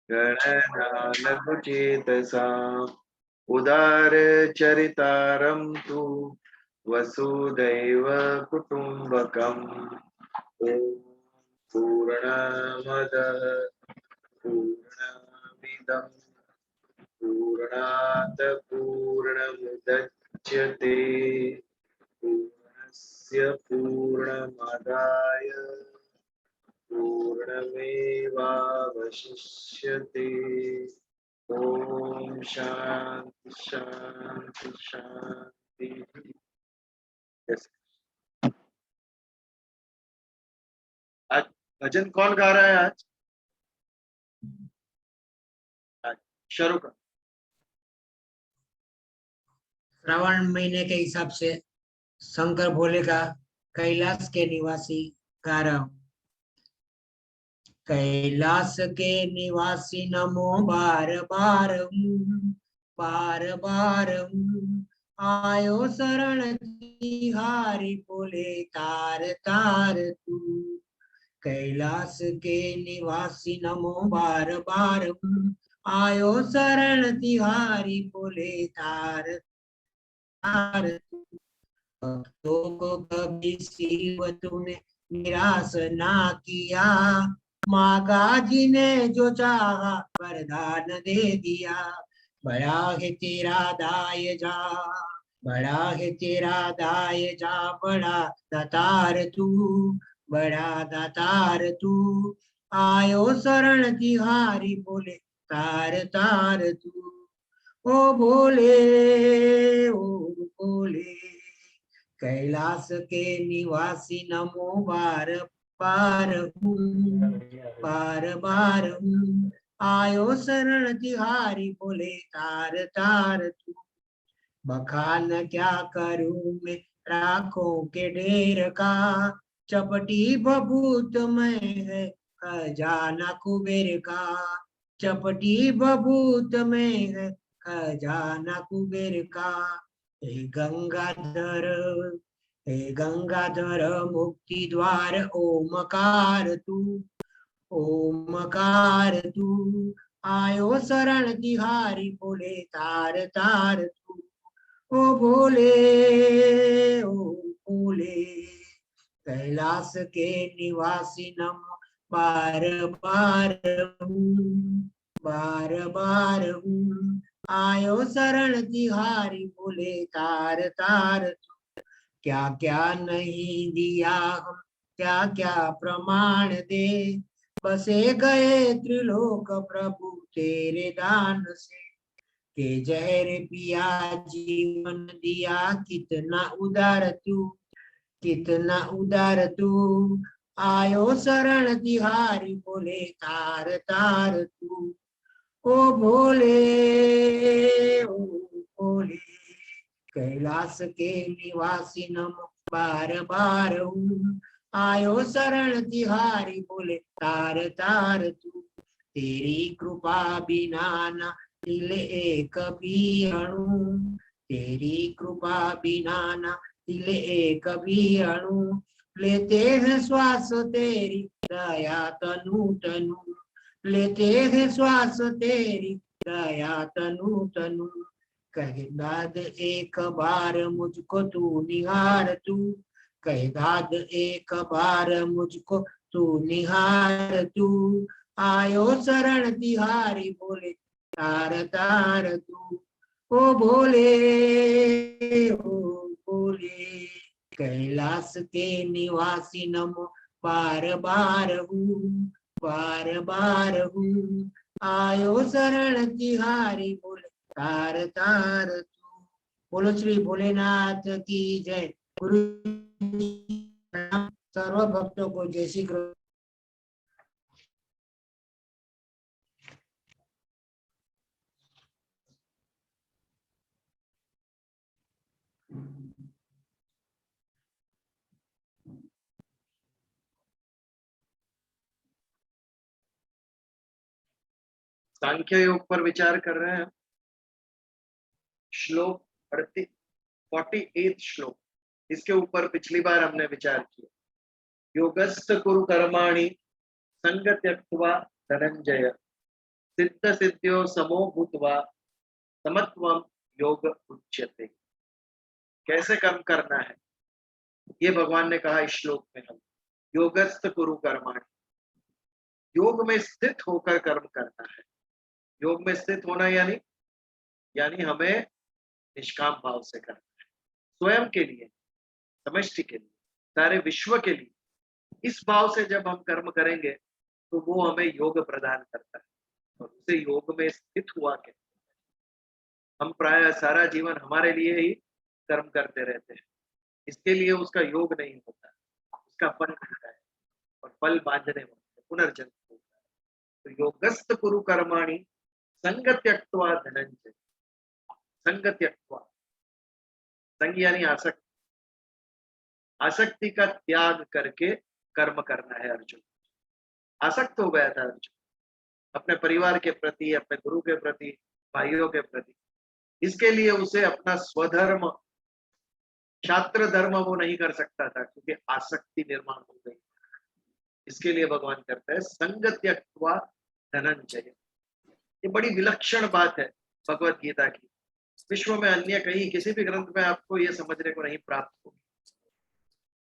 गणनानकुचेतसाम् उदारचरितारं तु वसुदैव कुटुम्बकम्। ॐ पूर्णमदः पूर्णमिदं पूर्णात् पूर्णमुदच्यते पूर्णस्य पूर्णमादाय पूर्णमेवावशिष्यते। ओम शांति शांति शांति। Yes. आज भजन कौन गा रहा है आज? शुरू कर। श्रावण महीने के हिसाब से शंकर भोले का कैलाश के निवासी गा रहा हूं। कैलाश के निवासी नमो बार बार बार बार आयो शरण तिहारी बोले तार तार तू। कैलाश के निवासी नमो बार बार आयो शरण तिहारी बोले तार तार तू। भक्तों को कभी शिव तूने निराश ना किया, मागा जी ने जो चाहा वरदान दे दिया। बड़ा है तेरा दाय जा, बड़ा है तेरा दाय जा, बड़ा दातार तू, बड़ा दातार तू। आयो शरण तिहारी बोले तार तार तू। ओ भोले ओ भोले कैलाश के निवासी नमो बार बार बार बार आयो शरण तिहारी बोले तार तार तू। बखान क्या करूं मैं राखों के ढेर का, चपटी बबूत में है खजाना कुबेर का। चपटी बबूत में है खजाना कुबेर का। हे गंगाधर मुक्ति द्वार ओमकार तू, ओमकार तू। आयो शरण तिहारी बोले तार तार तू। ओ भोले ओ भोले कैलाश के निवासी नमो बार बार बार बार आयो शरण तिहारी बोले तार तार तू। क्या क्या नहीं दिया हम क्या क्या प्रमाण दे, बसे गए त्रिलोक प्रभु तेरे दान से। के जहर पिया जीवन दिया कितना उदार तू, कितना उदार तू। आयो शरण तिहारी बोले तार तार तू। ओ भोले ओ भोले कैलाश के निवासी नमो बार बार आयो शरण तिहारी बोले तार तार तू। तेरी कृपा बिना ना दिल एक भी अणु, तेरी कृपा बिना ना दिल एक भी अणु। लेते हैं श्वास तेरी दया तनु तनु, लेते हैं श्वास तेरी दया तनु तनु। कह दाद एक बार मुझको तू निहार तू, कह दाद एक बार मुझको तू निहार तू। आयो शरण तिहारी बोले तार तार तू। ओ भोले ओ भोले कैलाश के निवासी नमो बार बार बार बार आयो शरण तिहारी बोले तार तार तू। बोलो श्री भोलेनाथ की जय। गुरु सर्व भक्तों को जय श्री कृष्ण। सांख्य योग पर विचार कर रहे हैं। श्लोक 48 श्लोक, इसके ऊपर पिछली बार हमने विचार किया। योगस्थ कुरु कर्माणि संग त्यक्त्वा धनंजय सिद्ध सिद्ध्यो समो भूत्वा समत्वम योग उच्यते। कैसे कर्म करना है ये भगवान ने कहा इस श्लोक में। हम योगस्थ कुरु कर्माणि, योग में स्थित होकर कर्म करना है। योग में स्थित होना यानी हमें निष्काम भाव से करना है, स्वयं के लिए, समष्टि के लिए, सारे विश्व के लिए। इस भाव से जब हम कर्म करेंगे तो वो हमें योग प्रदान करता है और उसे योग में स्थित हुआ कहते हैं। हम प्राय सारा जीवन हमारे लिए ही कर्म करते रहते हैं, इसके लिए उसका योग नहीं होता, उसका फल मिलता है और फल बांधने होते हैं, पुनर्जन्म होता है। तो योगस्थ कुरु कर्माणि संग त्यक्त्वा धनंजय। संग त्यक्त्वा, संग यानी आसक्ति, आसक्ति का त्याग करके कर्म करना है अर्जुन। आसक्त हो गया था अर्जुन अपने परिवार के प्रति, अपने गुरु के प्रति, भाइयों के प्रति। इसके लिए उसे अपना स्वधर्म, छात्र धर्म वो नहीं कर सकता था क्योंकि आसक्ति निर्माण हो गई। इसके लिए भगवान कहते हैं संग त्यक्त्वा धनंजय। ये बड़ी विलक्षण बात है भगवत गीता की। विश्व में अन्य कहीं किसी भी ग्रंथ में आपको ये समझने को नहीं प्राप्त होगी।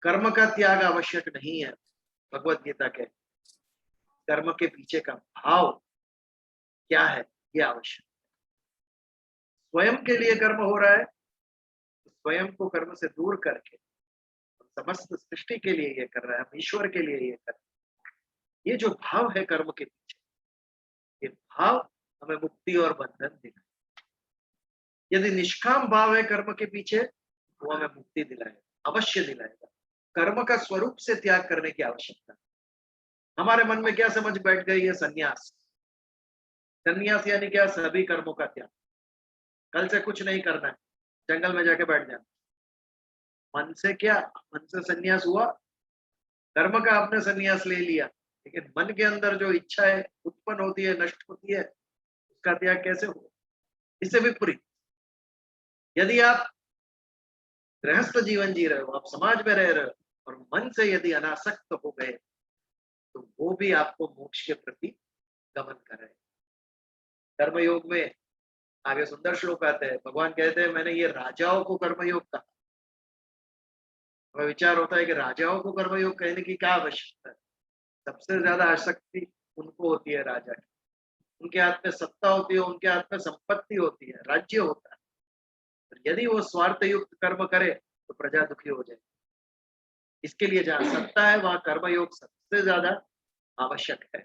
कर्म का त्याग आवश्यक नहीं है। भगवत गीता के कर्म के पीछे का भाव क्या है ये आवश्यक। स्वयं के लिए कर्म हो रहा है तो स्वयं को कर्म से दूर करके समस्त सृष्टि के लिए ये कर रहा है, हम ईश्वर के लिए ये कर रहे हैं। ये जो भाव है कर्म के पीछे, ये भाव हमें मुक्ति और बंधन दिलाए। यदि निष्काम भाव है कर्म के पीछे, वो हमें मुक्ति दिलाएगा, अवश्य दिलाएगा। कर्म का स्वरूप से त्याग करने की आवश्यकता। हमारे मन में क्या समझ बैठ गई है संन्यास। संन्यास यानी क्या? सभी कर्मों का त्याग। कल से कुछ नहीं करना है, जंगल में जाके बैठ जाना। मन से क्या? मन से संन्यास हुआ, कर्म का आपने संन्यास ले लिया, लेकिन मन के अंदर जो इच्छा है उत्पन्न होती है, नष्ट होती है, उसका त्याग कैसे हो? इससे विपरीत यदि आप गृहस्थ जीवन जी रहे हो, आप समाज में रह रहे हो और मन से यदि अनासक्त हो गए तो वो भी आपको मोक्ष के प्रति गमन कर रहे हैं। कर्मयोग में आगे सुंदर श्लोक आते हैं। भगवान कहते हैं मैंने ये राजाओं को कर्मयोग कहा। हमें विचार होता है कि राजाओं को कर्मयोग कहने की क्या आवश्यकता है? सबसे ज्यादा आसक्ति उनको होती है राजा की। उनके हाथ में सत्ता होती है, उनके हाथ में संपत्ति होती है, राज्य होता है। यदि वो स्वार्थ युक्त कर्म करे तो प्रजा दुखी हो जाए। इसके लिए जहां सत्ता है वहां कर्मयोग सबसे ज्यादा आवश्यक है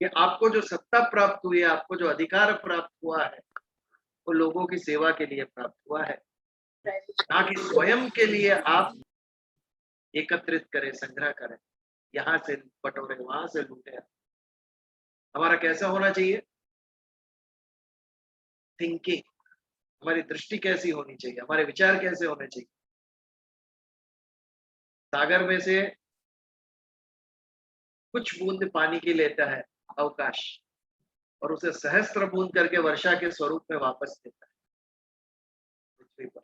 कि आपको जो सत्ता प्राप्त हुई है, आपको जो अधिकार प्राप्त हुआ है, वो लोगों की सेवा के लिए प्राप्त हुआ है, ना कि स्वयं के लिए आप एकत्रित करें, संग्रह करें, यहाँ से बटोरे, वहां से लूटे। हमारा कैसा होना चाहिए थिंकिंग? हमारी दृष्टि कैसी होनी चाहिए? हमारे विचार कैसे होने चाहिए? सागर में से कुछ बूंद पानी की लेता है अवकाश और उसे सहस्त्र बूंद करके वर्षा के स्वरूप में वापस देता है पृथ्वी पर।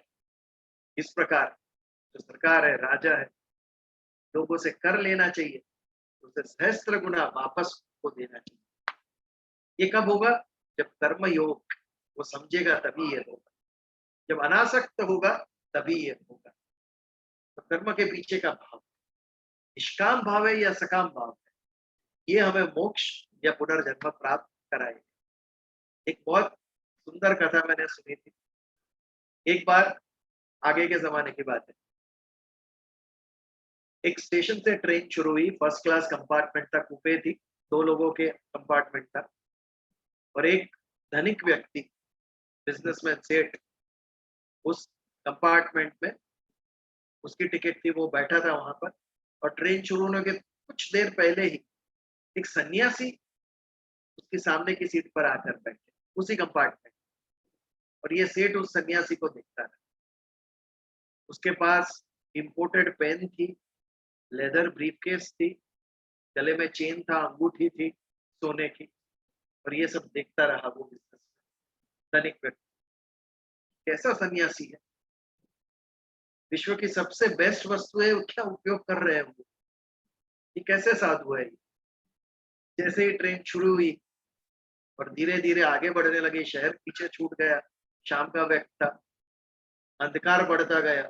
इस प्रकार जो सरकार है, राजा है, लोगों से कर लेना चाहिए, उसे सहस्त्र गुना वापस को देना चाहिए। ये कब होगा? जब कर्म योग वो समझेगा तभी ये होगा। जब अनासक्त होगा तभी ये होगा। तो कर्म के पीछे का भाव निष्काम भाव है या सकाम भाव है, ये हमें मोक्ष या पुनर्जन्म प्राप्त कराएगा। एक बहुत सुंदर कथा मैंने सुनी थी। एक बार आगे के जमाने की बात है, एक स्टेशन से ट्रेन शुरू हुई। फर्स्ट क्लास कंपार्टमेंट था, कूपे थी, 2 लोगों के कंपार्टमेंट था और एक धनिक व्यक्ति, बिजनेसमैन, सेठ, उस कंपार्टमेंट में उसकी टिकट थी, वो बैठा था वहां पर। और ट्रेन शुरू होने के कुछ देर पहले ही एक सन्यासी उसके सामने की सीट पर आकर बैठे, उसी कंपार्टमेंट। और ये सेठ उस सन्यासी को देखता था। उसके पास इंपोर्टेड पेन थी, लेदर ब्रीफकेस थी, गले में चेन था, अंगूठी थी सोने की। और ये सब देखता रहा वो बिजनेसमैन, धनिक व्यक्ति। कैसा सन्यासी है, विश्व की सबसे बेस्ट वस्तु है, क्या उपयोग कर रहे हैं वो? ये कैसे साधु है? जैसे ही ट्रेन शुरू हुई और धीरे धीरे आगे बढ़ने लगे, शहर पीछे छूट गया, शाम का वक्त था, अंधकार बढ़ता गया,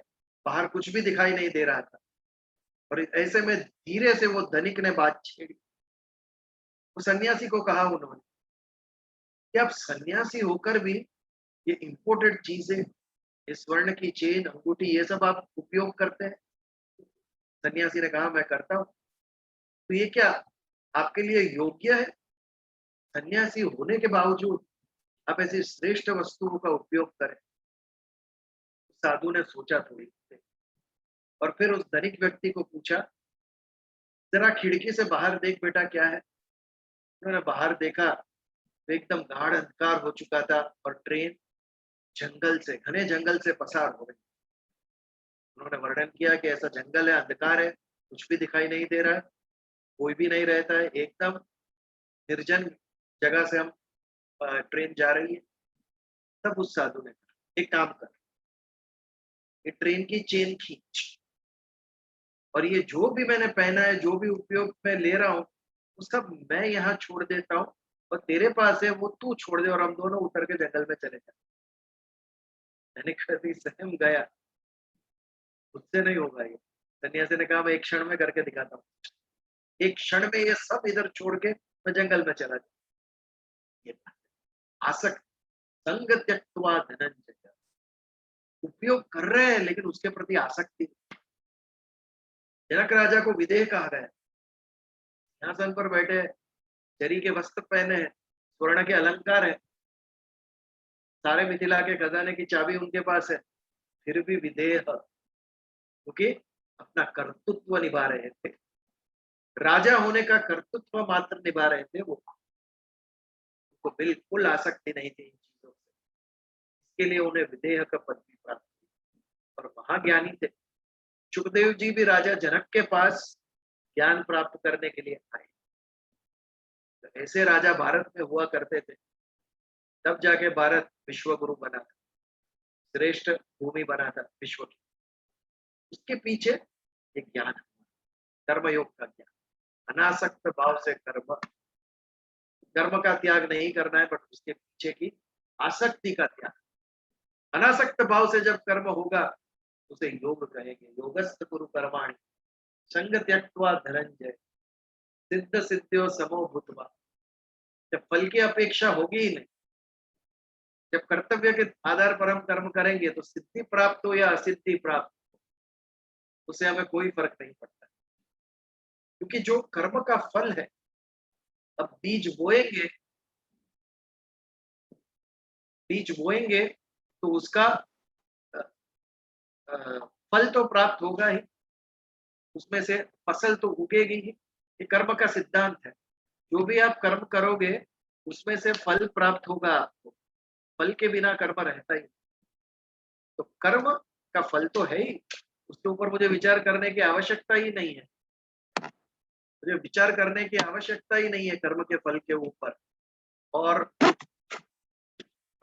बाहर कुछ भी दिखाई नहीं दे रहा था। और ऐसे में धीरे से वो धनिक ने बात छेड़ी। वो सन्यासी को कहा उन्होंने कि आप सन्यासी होकर भी ये इंपोर्टेड चीजें, ये स्वर्ण की चेन, अंगूठी, ये सब आप उपयोग करते हैं? सन्यासी ने कहा मैं करता हूँ। तो ये क्या आपके लिए योग्य है? सन्यासी होने के बावजूद आप ऐसी श्रेष्ठ वस्तुओं का उपयोग करें? साधु ने सोचा थोड़ी देर और फिर उस धनिक व्यक्ति को पूछा, जरा खिड़की से बाहर देख बेटा क्या है। उन्होंने बाहर देखा तो एकदम गाढ़ अंधकार हो चुका था और ट्रेन जंगल से, घने जंगल से पसार हो गई। उन्होंने वर्णन किया कि ऐसा जंगल है, अंधकार है, कुछ भी दिखाई नहीं दे रहा है, कोई भी नहीं रहता है, एकदम निर्जन जगह से हम ट्रेन जा रही है। तब उस साधु ने कहा एक काम कर, ये ट्रेन की चेन खींच और ये जो भी मैंने पहना है, जो भी उपयोग मैं ले रहा हूँ, वो सब मैं यहाँ छोड़ देता हूँ और तेरे पास है वो तू छोड़ दे और हम दोनों उतर के जंगल में चले जाए। मैंने कभी सहम गया, मुझसे नहीं होगा ये। सन्यासी ने कहा मैं एक क्षण में करके दिखाता हूँ। एक क्षण में ये सब इधर छोड़ के मैं जंगल में चला जाऊँ। ये आसक्त, संग त्यक्त्वा धनंजय, उपयोग कर रहे हैं लेकिन उसके प्रति आसक्ति। जनक राजा को विदेह कहा गया, सिंहासन पर बैठे, जरी के वस्त्र पहने हैं, स्वर्ण के अलंकार है, सारे मिथिला के खजाने की चाबी उनके पास है, फिर भी विदेह, क्योंकि अपना कर्तृत्व निभा रहे थे, राजा होने का कर्तृत्व मात्र निभा रहे थे। वो उनको बिल्कुल आसक्ति नहीं थी इन चीजों से, इसके लिए उन्हें विदेह का पद भी प्राप्त हुआ और महाज्ञानी थे। सुखदेव जी भी राजा जनक के पास ज्ञान प्राप्त करने के लिए आए। तो ऐसे राजा भारत में हुआ करते थे, तब जाके भारत विश्व गुरु बना था, श्रेष्ठ भूमि बना था विश्व की। उसके पीछे एक ज्ञान, कर्मयोग का ज्ञान, अनासक्त भाव से कर्म, कर्म का त्याग नहीं करना है, बट उसके पीछे की आसक्ति का त्याग। अनासक्त भाव से जब कर्म होगा उसे योग कहेंगे। योगस्थ कुरु कर्माणि संग त्यक्त्वा धनंजय सिद्ध सिद्ध्यो समो भूत्वा। जब फल की अपेक्षा होगी ही नहीं, जब कर्तव्य के आधार पर हम कर्म करेंगे तो सिद्धि प्राप्त हो या असिद्धि प्राप्त हो, उसे हमें कोई फर्क नहीं पड़ता, क्योंकि जो कर्म का फल है, अब बीज बोएंगे तो उसका अ, फल तो प्राप्त होगा ही, उसमें से फसल तो उगेगी ही। ये कर्म का सिद्धांत है, जो भी आप कर्म करोगे उसमें से फल प्राप्त होगा आपको, फल के बिना कर्म रहता ही। तो कर्म का फल तो है ही, उसके ऊपर मुझे विचार करने की आवश्यकता ही नहीं है, मुझे विचार करने की आवश्यकता ही नहीं है कर्म के फल के ऊपर। और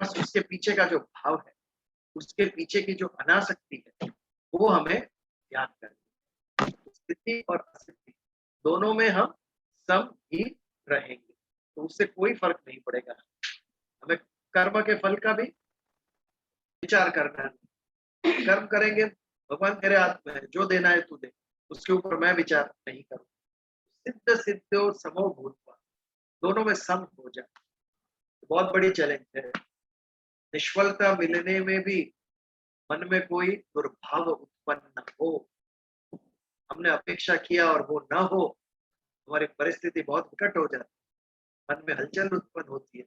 बस उसके पीछे का जो भाव है, उसके पीछे की जो अनासक्ति है, वो हमें याद करनी है। स्थिति और अस्थिति दोनों में हम सम ही रहेंगे, तो उससे कोई फर्क नहीं पड़ेगा। हमें कर्म के फल का भी विचार करना है। कर्म करेंगे, भगवान तेरे हाथ में है, जो देना है तू दे, उसके ऊपर मैं विचार नहीं करूँ। सिद्ध सिद्धो समो भूत्वा, दोनों में सम हो जाए, बहुत बड़ी चैलेंज है। निष्फलता मिलने में भी मन में कोई दुर्भाव उत्पन्न न हो, हमने अपेक्षा किया और वो न हो, हमारी परिस्थिति बहुत विकट हो जाती, मन में हलचल उत्पन्न होती है,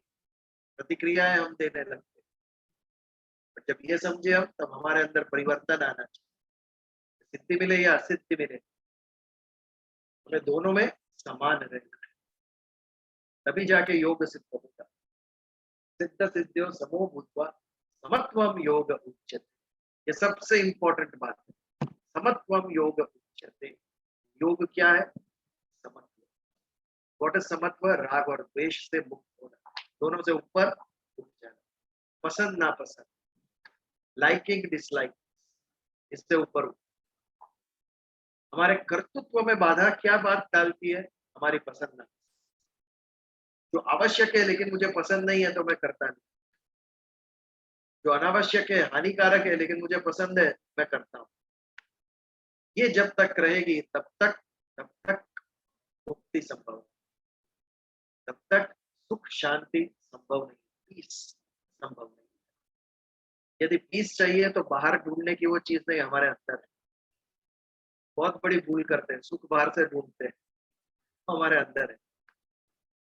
प्रतिक्रियाएं हम देने लगते हैं। जब ये समझे हम, तब हमारे अंदर परिवर्तन आना चाहिए। सिद्धि मिले या असिद्धि मिले, हमें दोनों में समान रहना है, तभी जाके योग सिद्ध होगा। सिद्ध सिद्ध्यो समो भूत्वा समत्वम योग उच्यते, ये सबसे इंपॉर्टेंट बात है। समत्वम योग उच्यते, योग क्या है? समत्व। व्हाट इज समत्व? राग और द्वेष से मुक्त होना, दोनों से ऊपर उठ जाना, पसंद नापसंद, लाइकिंग डिसलाइक, इससे ऊपर। हमारे कर्तृत्व में बाधा क्या बात डालती है? हमारी पसंद ना, जो आवश्यक है लेकिन मुझे पसंद नहीं है तो मैं करता नहीं, जो अनावश्यक है, हानिकारक है लेकिन मुझे पसंद है, मैं करता हूँ। ये जब तक रहेगी तब तक मुक्ति संभव है, तब तक सुख शांति संभव नहीं, पीस संभव नहीं। यदि पीस चाहिए तो बाहर ढूंढने की वो चीज नहीं, हमारे अंदर है। बहुत बड़ी भूल करते हैं, सुख बाहर से ढूंढते हैं, तो हमारे अंदर है।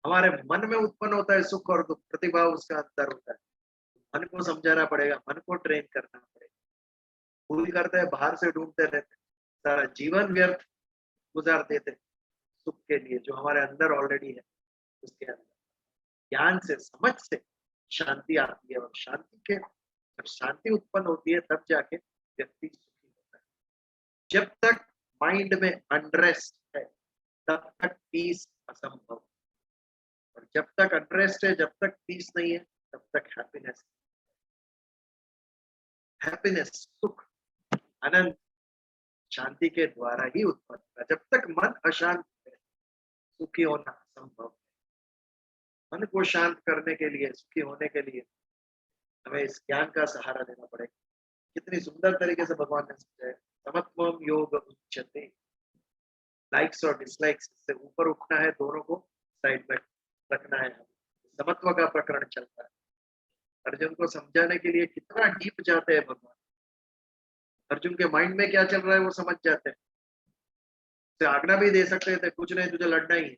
हमारे मन में उत्पन्न होता है सुख और दुख, प्रतिभा उसका अंदर होता है। मन को समझाना पड़ेगा, मन को ट्रेन करना पड़ेगा। भूल करते हैं, बाहर से ढूंढते रहते हैं, सारा जीवन व्यर्थ गुजार देते हैं सुख के लिए जो हमारे अंदर ऑलरेडी है। उसके अंदर ज्ञान से, समझ से शांति आती है, और शांति के जब शांति उत्पन्न होती है तब जाके व्यक्ति सुखी होता है। जब तक माइंड में अनरेस्ट है तब तक पीस असंभव, और जब तक अनरेस्ट है, जब तक पीस नहीं है, तब तक हैप्पीनेस, सुख, आनंद शांति के द्वारा ही उत्पन्न होता है। जब तक मन अशांत है, सुखी होना असंभव है। मन को शांत करने के लिए, सुखी होने के लिए हमें इस ज्ञान का सहारा लेना पड़ेगा। कितनी सुंदर तरीके से भगवान ने समझाया, समत्वम योग उच्यते। लाइक्स और डिसलाइक्स से ऊपर उठना है, दोनों को साइड में रखना है। समत्व का प्रकरण चलता है। अर्जुन को समझाने के लिए कितना डीप जाते हैं भगवान। अर्जुन के माइंड में क्या चल रहा है वो समझ जाते हैं। उसे आज्ञा भी दे सकते थे, कुछ नहीं तुझे लड़ना ही है।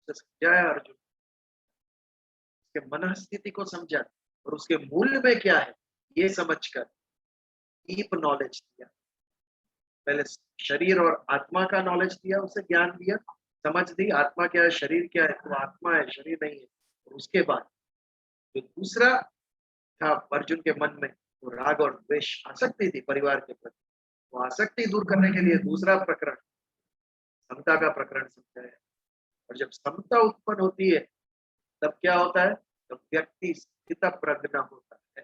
उसे समझाया अर्जुन, उसके मन स्थिति को समझा और उसके मूल्य में क्या है ये समझकर डीप नॉलेज दिया। पहले शरीर और आत्मा का नॉलेज दिया, उसे ज्ञान दिया, समझ दी आत्मा क्या है, शरीर क्या है, तो आत्मा है, शरीर नहीं है। और उसके बाद जो दूसरा था अर्जुन के मन में, वो राग और द्वेष, आसक्ति थी परिवार के प्रति। वो आसक्ति दूर करने के लिए दूसरा प्रकरण, समता का प्रकरण समझाया। और जब समता उत्पन्न होती है तब क्या होता है, तब व्यक्ति स्थित प्रज्ञ होता है।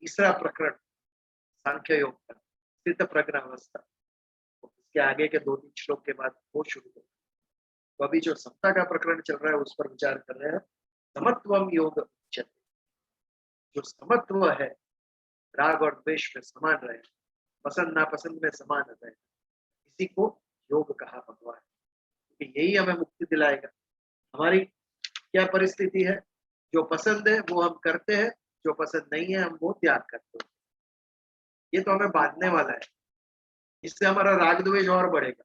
तीसरा प्रकरण सांख्य योग का, स्थित प्रज्ञ अवस्था। इसके आगे के 2-3 श्लोक के बाद वो शुरू होगा। तो अभी जो समता का प्रकरण चल रहा है उस पर विचार कर रहे हैं। समत्वम योग उच्यते। जो समत्व है, राग और द्वेष में समान रहे, पसंद नापसंद में समान रहे, इसी को योग कहा भगवान, क्योंकि यही हमें मुक्ति दिलाएगा। हमारी क्या परिस्थिति है, जो पसंद है वो हम करते हैं, जो पसंद नहीं है हम वो त्याग करते हैं। ये तो हमें बांधने वाला है, इससे हमारा राग द्वेष और बढ़ेगा।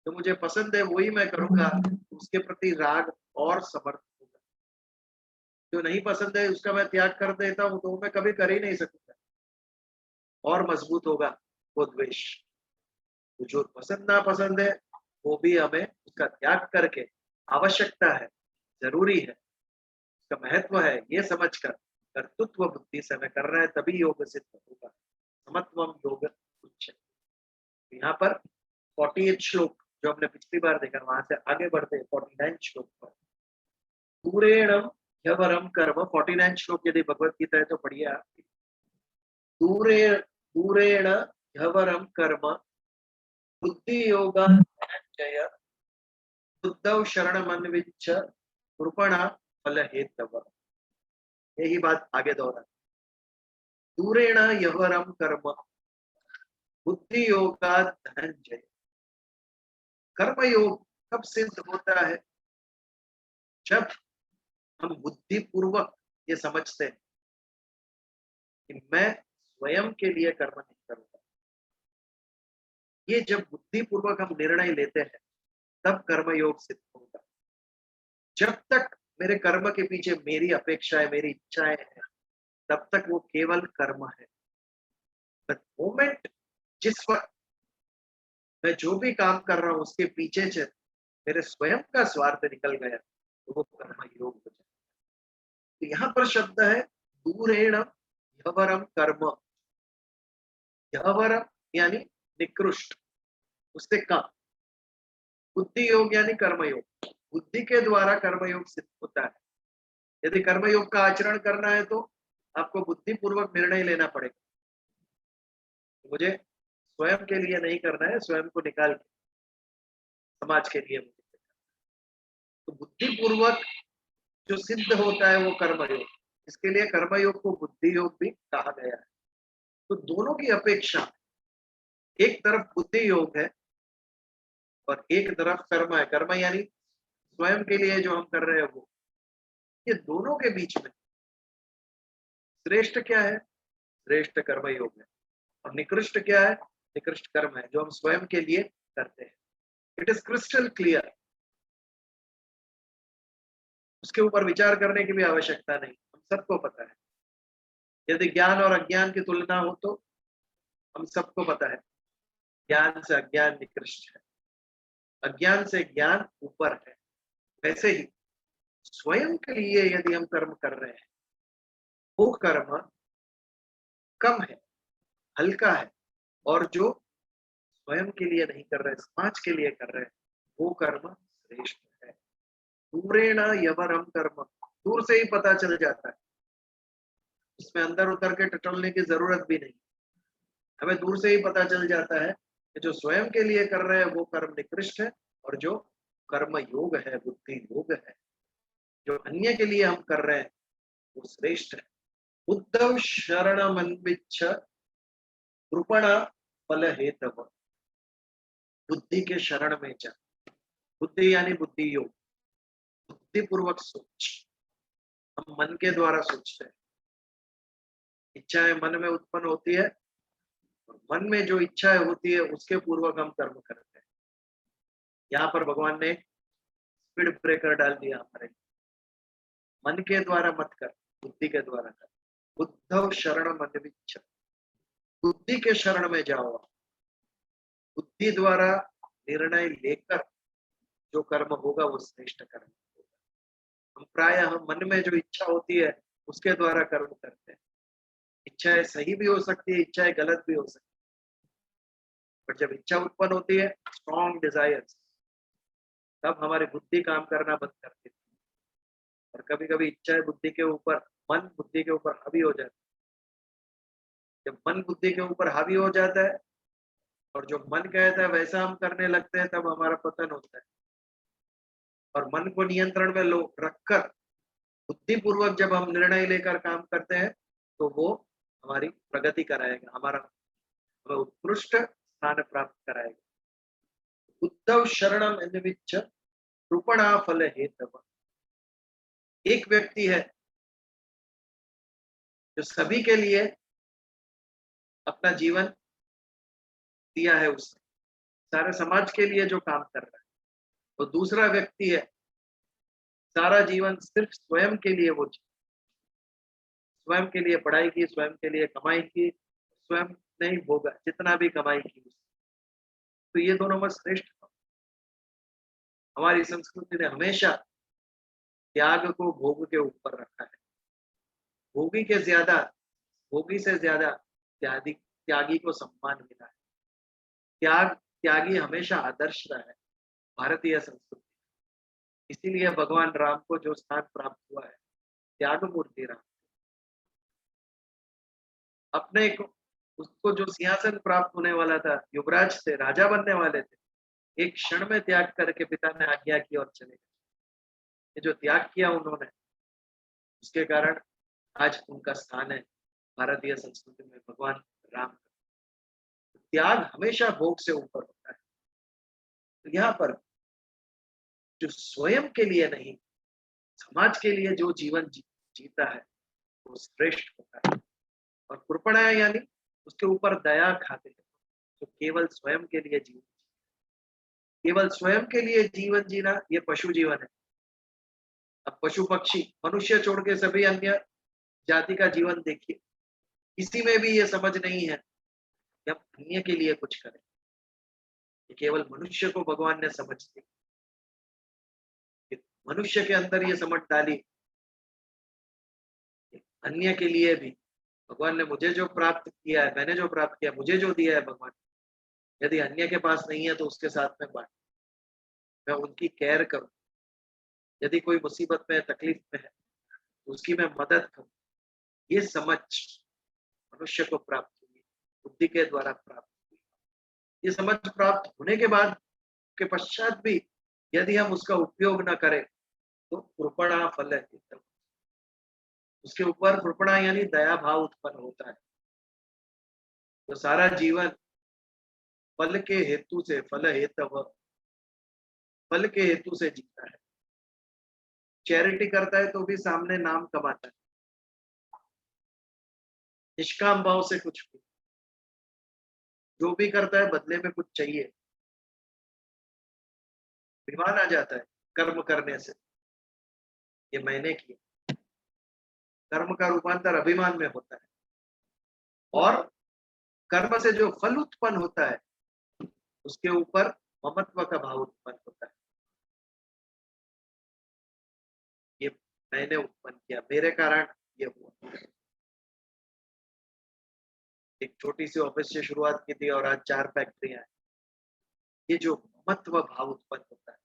जो मुझे पसंद है वही मैं करूंगा, उसके प्रति राग और समर्थ होगा। जो नहीं पसंद है उसका मैं त्याग कर देता हूँ तो मैं कभी कर ही नहीं सकूंगा, और मजबूत होगा वो द्वेष। तो जो पसंद ना पसंद है वो भी हमें उसका त्याग करके, आवश्यकता है, जरूरी है, उसका महत्व है, ये समझकर कर्तृत्व बुद्धि से हमें करना है, तभी योग सिद्ध होगा। समत्वम योग उच्यते। यहाँ पर 48 श्लोक जो हमने पिछली बार देखा, वहां से आगे बढ़ते 49 श्लोक पर। दूरेण ह्यवरम कर्म, 49 श्लोक यदि भगवत गीता है तो पढ़िए आप। दूरेण ह्यवरम कर्म बुद्धि योग धनंजय बुद्धौ शरणमन्विच्छ कृपणा फल हेतव। यही बात आगे दोहरा। दूरेण ह्यवरम कर्म बुद्धि योगा धनंजय। कर्म योग कब सिद्ध होता है, जब हम बुद्धि पूर्वक ये समझते हैं कि मैं स्वयं के लिए कर्म नहीं करूंगा। ये जब बुद्धि पूर्वक हम निर्णय लेते हैं तब कर्म योग सिद्ध होगा। जब तक मेरे कर्म के पीछे मेरी अपेक्षाएं, मेरी इच्छाएं हैं, तब तक वो केवल कर्म है। मोमेंट जिस वक्त मैं जो भी काम कर रहा हूं उसके पीछे से मेरे स्वयं का स्वार्थ निकल गया तो वो कर्म योग हो जाए। तो यहाँ पर शब्द है दूरेण ह्यवरम कर्म। ह्यवरम यानी निकृष्ट, उससे कम। बुद्धि योग यानी कर्मयोग, बुद्धि के द्वारा कर्मयोग सिद्ध होता है। यदि कर्मयोग का आचरण करना है तो आपको बुद्धि पूर्वक निर्णय लेना पड़ेगा। मुझे स्वयं के लिए नहीं करना है, स्वयं को निकाल के समाज के लिए मुझे। तो बुद्धिपूर्वक जो सिद्ध होता है वो कर्मयोग, इसके लिए कर्मयोग को बुद्धि योग भी कहा गया है। तो दोनों की अपेक्षा, एक तरफ बुद्धि योग है और एक तरफ कर्म है। कर्म यानी स्वयं के लिए जो हम कर रहे हैं वो, ये दोनों के बीच में श्रेष्ठ क्या है? श्रेष्ठ कर्म योग है। और निकृष्ट क्या है? निकृष्ट कर्म है जो हम स्वयं के लिए करते हैं। इट इज क्रिस्टल क्लियर, उसके ऊपर विचार करने की भी आवश्यकता नहीं, हम सबको पता है। यदि ज्ञान और अज्ञान की तुलना हो तो हम सबको पता है ज्ञान से अज्ञान निकृष्ट है, अज्ञान से ज्ञान ऊपर है। वैसे ही स्वयं के लिए यदि हम कर्म कर रहे हैं, वो कर्म कम है, हल्का है, और जो स्वयं के लिए नहीं कर रहे, समाज के लिए कर रहे हैं, वो कर्म श्रेष्ठ है। दूरेण यवरम कर्म, दूर से ही पता चल जाता है, इसमें अंदर उतर के टटोलने की जरूरत भी नहीं। हमें दूर से ही पता चल जाता है कि जो स्वयं के लिए कर रहे हैं वो कर्म निकृष्ट है, और जो कर्म योग है, बुद्धि योग है, जो अन्य के लिए हम कर रहे हैं वो श्रेष्ठ है। बुद्धव शरणमन्विच्छ कृपणा फल हेतव, बुद्धि के शरण में जा। बुद्धि यानी बुद्धि योग, बुद्धिपूर्वक सोच। हम मन के द्वारा सोचते हैं, इच्छाएं मन में उत्पन्न होती है, और मन में जो इच्छाएं होती है उसके पूर्वक हम कर्म करते हैं। यहाँ पर भगवान ने स्पीड ब्रेकर डाल दिया हमारे, मन के द्वारा मत कर, बुद्धि के द्वारा कर। बुद्धव शरण मन्विच्छ, बुद्धि के शरण में जाओ। बुद्धि द्वारा निर्णय लेकर जो कर्म होगा वो श्रेष्ठ कर्म होगा। हम प्रायः हम मन में जो इच्छा होती है उसके द्वारा कर्म करते हैं। इच्छाएं सही भी हो सकती है, इच्छाएं गलत भी हो सकती है, पर जब इच्छा उत्पन्न होती है, स्ट्रॉन्ग डिजायर्स, तब हमारी बुद्धि काम करना बंद करती है। और कभी कभी इच्छाएं बुद्धि के ऊपर, मन बुद्धि के ऊपर हावी हो जाता है। जब मन बुद्धि के ऊपर हावी हो जाता है और जो मन कहता है वैसा हम करने लगते हैं, तब हमारा पतन होता है। और मन को नियंत्रण में रखकर बुद्धिपूर्वक जब हम निर्णय लेकर काम करते हैं तो वो हमारी प्रगति कराएगा, हमारा हमें उत्कृष्ट स्थान प्राप्त कराएगा। बुद्धव शरणम अन्विच्छ कृपणा फल हेतव, एक व्यक्ति है जो सभी के लिए अपना जीवन दिया है, उसने सारे समाज के लिए जो काम कर रहा है। तो दूसरा व्यक्ति है, सारा जीवन सिर्फ स्वयं के लिए वो स्वयं के लिए पढ़ाई की, स्वयं के लिए कमाई की, स्वयं नहीं भोगा जितना भी कमाई की उसने। तो ये दोनों में श्रेष्ठ। हमारी संस्कृति ने हमेशा त्याग को भोग के ऊपर रखा है। भोगी के ज्यादा, भोगी से ज्यादा त्यागी को सम्मान मिला है। त्यागी हमेशा आदर्श रहा है भारतीय संस्कृति। इसीलिए भगवान राम को जो स्थान प्राप्त हुआ है, त्याग मूर्ति राम, अपने को, उसको जो सिंहासन प्राप्त होने वाला था, युवराज थे, राजा बनने वाले थे, एक क्षण में त्याग करके पिता ने आज्ञा की और चले गए। ये जो त्याग किया उन्होंने, उसके कारण आज उनका स्थान है भारतीय संस्कृति में भगवान राम का। त्याग हमेशा भोग से ऊपर होता है। तो यहाँ पर जो स्वयं के लिए नहीं, समाज के लिए जो जीवन जीता है वो श्रेष्ठ होता है। और कृपणा यानी उसके ऊपर दया खाते हैं, तो केवल स्वयं के लिए जीवन, केवल स्वयं के लिए जीवन जीना ये पशु जीवन है। अब पशु पक्षी मनुष्य छोड़ के सभी अन्य जाति का जीवन देखिए, किसी में भी ये समझ नहीं है कि हम अन्य के लिए कुछ करें। ये केवल मनुष्य को भगवान ने समझ दी, मनुष्य के अंदर ये समझ डाली, अन्य के लिए भी भगवान ने मुझे जो प्राप्त किया है, मैंने जो प्राप्त किया, मुझे जो दिया है भगवान, यदि अन्य के पास नहीं है तो उसके साथ में बांट, मैं उनकी केयर करूं। यदि कोई मुसीबत में, तकलीफ में है तो उसकी मैं मदद करूं। ये समझ मनुष्य को प्राप्त हुई, बुद्धि के द्वारा प्राप्त हुई। ये समझ प्राप्त होने के बाद के पश्चात भी यदि हम उसका उपयोग न करें तो कृपणा फल हितम, उसके ऊपर कृपणा यानी दया भाव उत्पन्न होता है। तो सारा जीवन फल के हेतु से, फल हेतव, फल के हेतु से जीता है। चैरिटी करता है तो भी सामने नाम कमाता है, निष्काम भाव से कुछ भी, जो भी करता है बदले में कुछ चाहिए, अभिमान आ जाता है कर्म करने से, ये मैंने किया। कर्म का रूपांतर अभिमान में होता है, और कर्म से जो फल उत्पन्न होता है उसके ऊपर ममत्व का भाव उत्पन्न होता है। ये मैंने उत्पन्न किया, मेरे कारण ये हुआ। एक छोटी सी ऑफिस से शुरुआत की थी और आज 4 फैक्ट्रियां हैं। ये जो ममत्व भाव उत्पन्न होता है,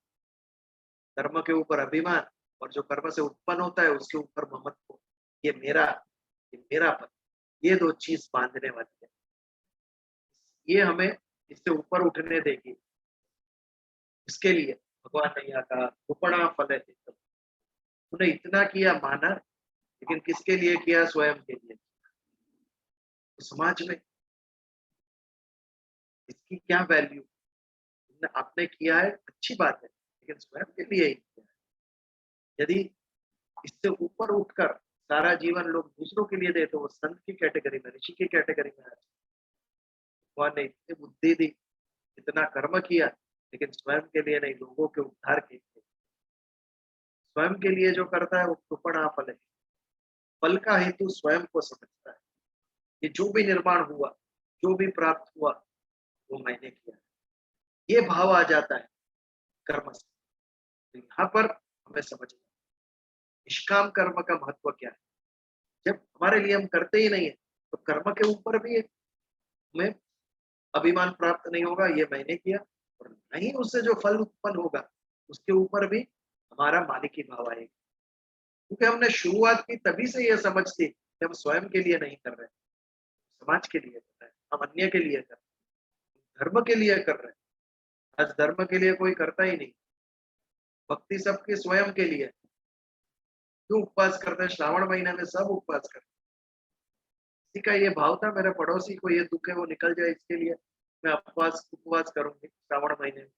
कर्म के ऊपर अभिमान, और जो कर्म से उत्पन्न होता है उसके ऊपर ममत्व, ये मेरा, ये मेरापन, ये 2 चीज बांधने वाली है। ये हमें इससे ऊपर उठने देगी। इसके लिए भगवान ने यहाँ कहा कृपणा फल हितम। उन्हें इतना किया माना, लेकिन किसके लिए किया? स्वयं के लिए। तो समाज में इसकी क्या वैल्यू? आपने किया है, अच्छी बात है, लेकिन स्वयं के लिए ही किया है। यदि इससे ऊपर उठकर सारा जीवन लोग दूसरों के लिए दे तो वो संत की कैटेगरी में, ऋषि की कैटेगरी में आ जाए। भगवान ने इतनी बुद्धि दी, इतना कर्म किया, लेकिन स्वयं के लिए नहीं, लोगों के उद्धार के लिए। स्वयं के लिए जो करता है वो कृपणा फल है, फल का हेतु स्वयं को समझता है। ये जो भी निर्माण हुआ, जो भी प्राप्त हुआ, वो मैंने किया। ये भाव आ जाता है कर्म से। तो यहाँ पर हमें समझना निष्काम कर्म का महत्व क्या है। जब हमारे लिए हम करते ही नहीं है, तो कर्म के ऊपर भी हमें अभिमान प्राप्त नहीं होगा, ये मैंने किया, और नहीं उससे जो फल उत्पन्न होगा उसके ऊपर भी हमारा मालिकी भाव आएगा। क्योंकि हमने शुरुआत की तभी से ये समझ थी कि हम स्वयं के लिए नहीं कर रहे, समाज के लिए कर रहे हैं, हम अन्य के लिए कर रहे हैं, धर्म के लिए कर रहे हैं। आज धर्म के लिए कोई करता ही नहीं, भक्ति सबके स्वयं के लिए। क्यों उपवास करते हैं? श्रावण महीने में सब उपवास करते हैं। किसी का ये भाव था मेरे पड़ोसी को ये दुख है वो निकल जाए, इसके लिए मैं उपवास उपवास करूंगी श्रावण महीने में।